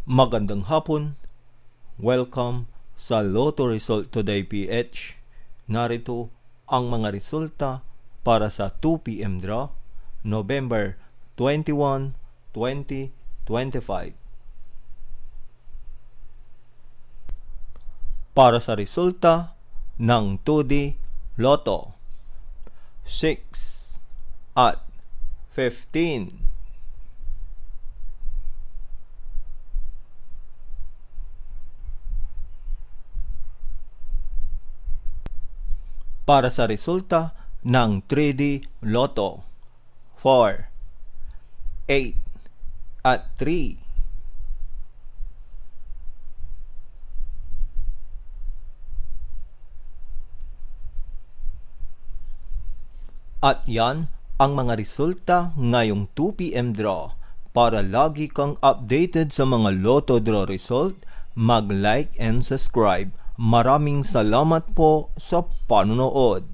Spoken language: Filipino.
Magandang hapon. Welcome sa Lotto Result Today PH. Narito ang mga resulta para sa 2 p.m. draw, November 21, 2025. Para sa resulta ng 2D Lotto, 6 at 15. Para sa resulta ng 3D Lotto, 4, 8 at 3. At yan ang mga resulta ngayong 2 p.m. draw. Para lagi kang updated sa mga Lotto draw result, mag-like and subscribe. Maraming salamat po sa panonood.